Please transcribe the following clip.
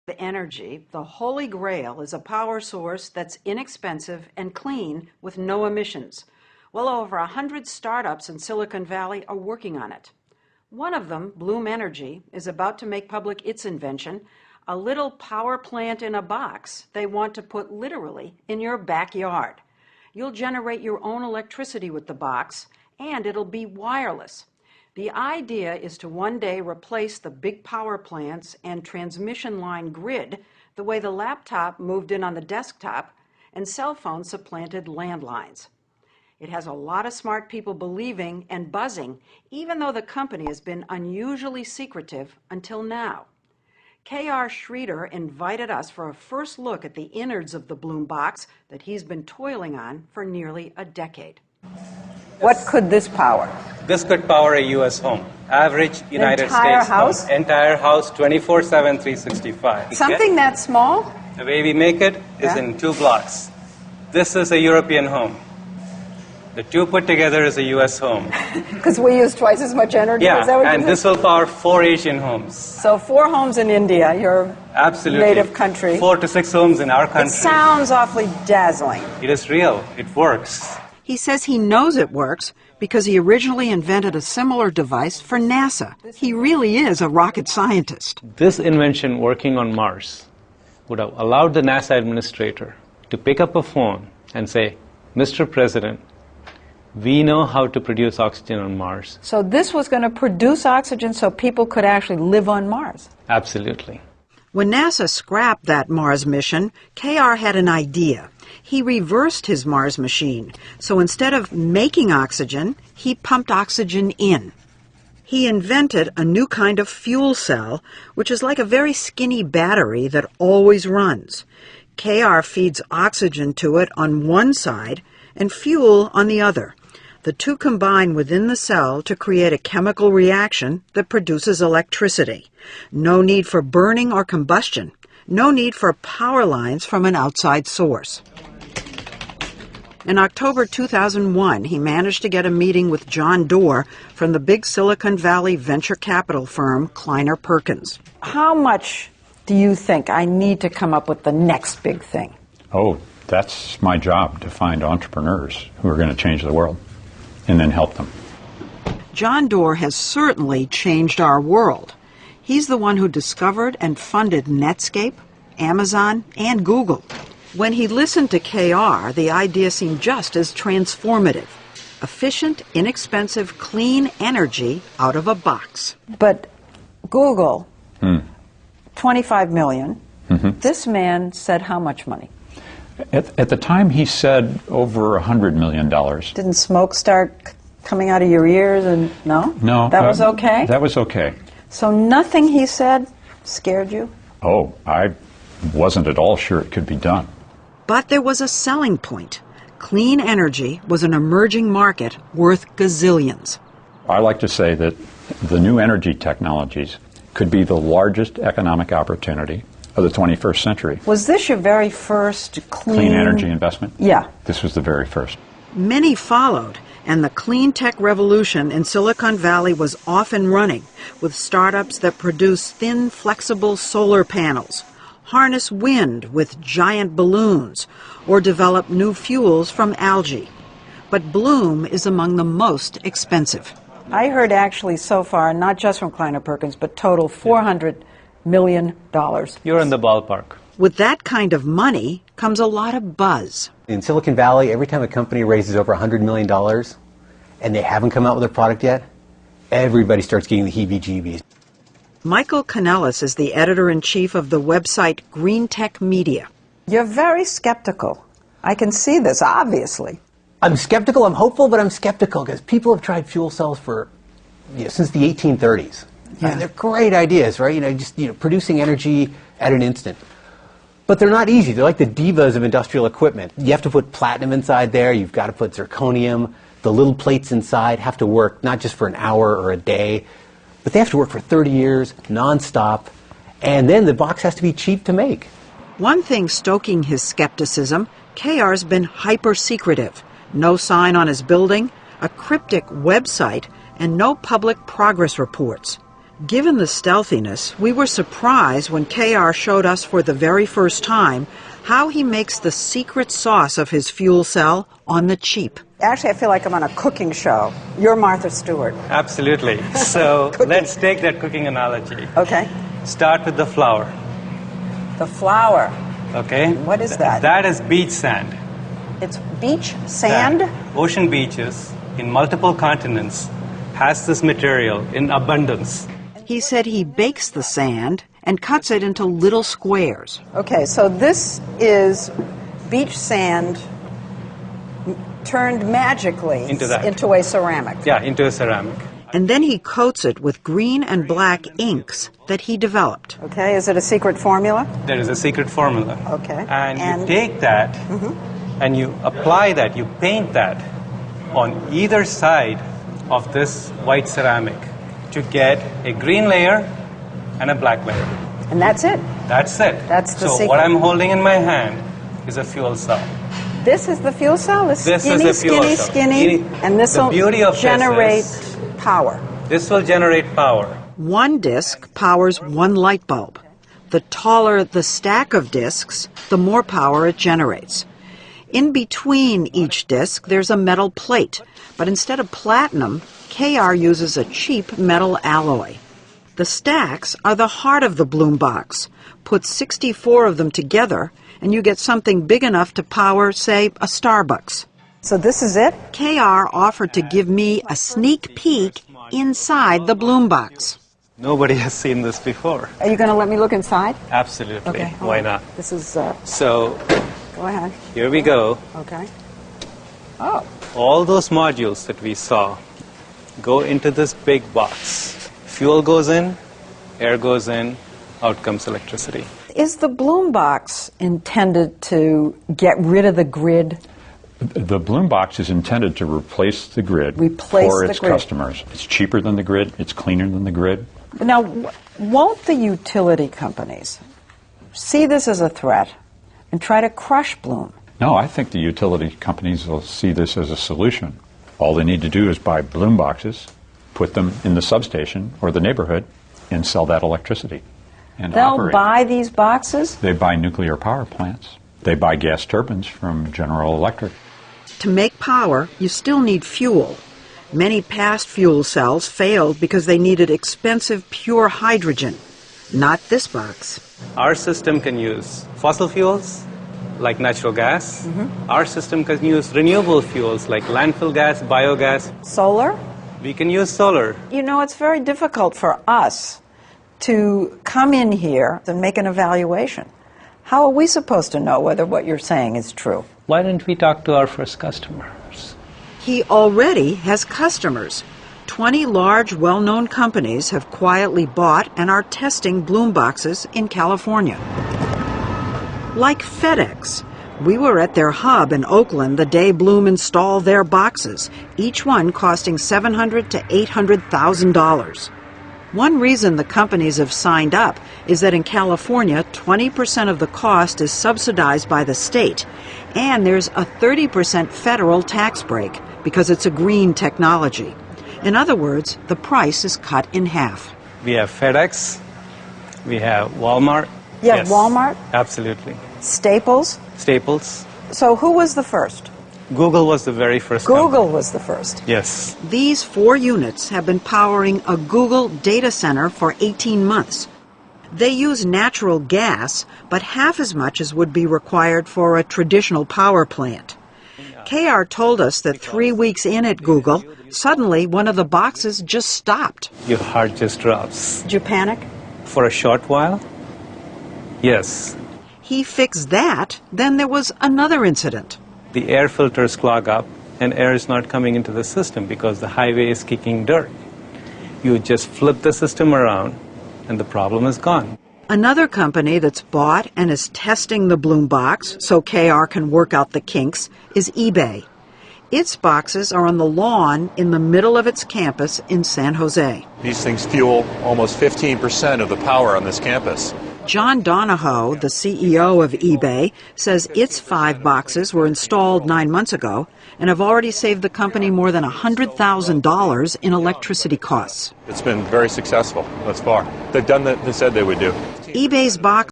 Energy, the holy grail, is a power source that's inexpensive and clean with no emissions. Well over 100 startups in Silicon Valley are working on it. One of them, Bloom Energy, is about to make public its invention, a little power plant in a box they want to put literally in your backyard. You'll generate your own electricity with the box, and it'll be wireless. The idea is to one day replace the big power plants and transmission line grid the way the laptop moved in on the desktop and cell phones supplanted landlines. It has a lot of smart people believing and buzzing, even though the company has been unusually secretive until now. K.R. Schroeder invited us for a first look at the innards of the Bloom box that he's been toiling on for nearly a decade. What could this power? This could power a U.S. home. Average United States house? home. Entire house, 24/7, 365. Something that small? The way we make it is in 2 blocks. This is a European home. The 2 put together is a U.S. home. Because we use twice as much energy? Yeah, is that what and this will power 4 Asian homes. So 4 homes in India, your Absolutely. native country. 4 to 6 homes in our country. It sounds awfully dazzling. It is real. It works. He says he knows it works because he originally invented a similar device for NASA. He really is a rocket scientist. This invention working on Mars would have allowed the NASA administrator to pick up a phone and say, Mr. President, we know how to produce oxygen on Mars. So this was going to produce oxygen so people could actually live on Mars? Absolutely. When NASA scrapped that Mars mission, K.R. had an idea. He reversed his Mars machine, so instead of making oxygen, he pumped oxygen in. He invented a new kind of fuel cell, which is like a very skinny battery that always runs. K.R. feeds oxygen to it on one side and fuel on the other. The two combine within the cell to create a chemical reaction that produces electricity. No need for burning or combustion. No need for power lines from an outside source. In October 2001, he managed to get a meeting with John Doerr from the big Silicon Valley venture capital firm Kleiner Perkins. How much do you think I need to come up with the next big thing? Oh, that's my job, to find entrepreneurs who are going to change the world and then help them. John Doerr has certainly changed our world. He's the one who discovered and funded Netscape, Amazon, and Google. When he listened to K.R., the idea seemed just as transformative. Efficient, inexpensive, clean energy out of a box. But Google, 25 million. This man said how much money? At the time, he said over $100 million. Didn't smoke start coming out of your ears? And no? No. That was okay? That was okay. So nothing he said scared you? Oh, I wasn't at all sure it could be done. But there was a selling point. Clean energy was an emerging market worth gazillions. I like to say that the new energy technologies could be the largest economic opportunity of the 21st century. Was this your very first Clean energy investment? Yeah. This was the very first. Many followed, and the clean tech revolution in Silicon Valley was off and running, with startups that produce thin, flexible solar panels, harness wind with giant balloons, or develop new fuels from algae. But Bloom is among the most expensive. I heard actually so far, not just from Kleiner Perkins, but total $400 million. You're in the ballpark. With that kind of money comes a lot of buzz. In Silicon Valley, every time a company raises over $100 million and they haven't come out with a product yet, everybody starts getting the heebie-jeebies. Michael Kanellis is the editor-in-chief of the website Green Tech Media. You're very skeptical. I can see this, obviously. I'm skeptical, I'm hopeful, but I'm skeptical because people have tried fuel cells for, since the 1830s. Yeah. They're great ideas, right? Just producing energy at an instant. But they're not easy. They're like the divas of industrial equipment. You have to put platinum inside there. You've got to put zirconium. The little plates inside have to work not just for an hour or a day, but they have to work for 30 years, nonstop. And then the box has to be cheap to make. One thing stoking his skepticism, K.R.'s been hyper-secretive. No sign on his building, a cryptic website, and no public progress reports. Given the stealthiness, we were surprised when KR showed us for the very first time how he makes the secret sauce of his fuel cell on the cheap. Actually, I feel like I'm on a cooking show. You're Martha Stewart. Absolutely. So let's take that cooking analogy. Okay. Start with the flour. The flour. Okay? What is that? That is beach sand. It's beach sand? Ocean beaches in multiple continents has this material in abundance. He said he bakes the sand and cuts it into little squares. Okay, so this is beach sand turned magically into a ceramic. Yeah, into a ceramic. And then he coats it with green and black inks that he developed. Okay, is it a secret formula? There is a secret formula. Okay. And you take that and you apply that, you paint that on either side of this white ceramic to get a green layer and a black layer. And that's it? That's it. That's the secret. So what I'm holding in my hand is a fuel cell. This is the fuel cell? This is the fuel cell. Skinny, and this will generate power. This will generate power. One disc powers one light bulb. The taller the stack of discs, the more power it generates. In between each disc, there's a metal plate, but instead of platinum, KR uses a cheap metal alloy. The stacks are the heart of the Bloom box. Put 64 of them together, and you get something big enough to power, say, a Starbucks. So this is it? KR offered to give me a sneak peek inside the Bloom box. Nobody has seen this before. Are you going to let me look inside? Absolutely. Okay. Why not? This is... So, go ahead. Here we go. Okay. Oh. All those modules that we saw go into this big box. Fuel goes in, air goes in, out comes electricity. Is the Bloom box intended to get rid of the grid? The Bloom box is intended to replace the grid for its customers. It's cheaper than the grid. It's cleaner than the grid. Now, won't the utility companies see this as a threat and try to crush Bloom? No, I think the utility companies will see this as a solution. All they need to do is buy Bloom boxes, put them in the substation or the neighborhood, and sell that electricity. And they'll buy these boxes? They buy nuclear power plants. They buy gas turbines from General Electric. To make power, you still need fuel. Many past fuel cells failed because they needed expensive pure hydrogen. Not this box. Our system can use fossil fuels, like natural gas. Our system can use renewable fuels, like landfill gas, biogas. Solar? We can use solar. You know, it's very difficult for us to come in here and make an evaluation. How are we supposed to know whether what you're saying is true? Why didn't we talk to our first customers? He already has customers. 20 large, well-known companies have quietly bought and are testing Bloom boxes in California. Like FedEx. We were at their hub in Oakland the day Bloom installed their boxes, each one costing $700,000 to $800,000. One reason the companies have signed up is that in California, 20% of the cost is subsidized by the state, and there's a 30% federal tax break because it's a green technology. In other words, the price is cut in half. We have FedEx, we have Walmart. Yeah, yes. Walmart? Absolutely. Staples? Staples. So who was the first? Google was the very first Google company. Was the first. Yes. These 4 units have been powering a Google data center for 18 months. They use natural gas, but half as much as would be required for a traditional power plant. KR told us that 3 weeks in at Google, suddenly one of the boxes just stopped. Your heart just drops. Did you panic? For a short while? Yes. He fixed that, then there was another incident. The air filters clog up and air is not coming into the system because the highway is kicking dirt. You just flip the system around and the problem is gone. Another company that's bought and is testing the Bloom box so KR can work out the kinks is eBay. Its boxes are on the lawn in the middle of its campus in San Jose. These things fuel almost 15% of the power on this campus. John Donahoe, the CEO of eBay, says its 5 boxes were installed 9 months ago and have already saved the company more than $100,000 in electricity costs. It's been very successful thus far. They've done what they said they would do. eBay's box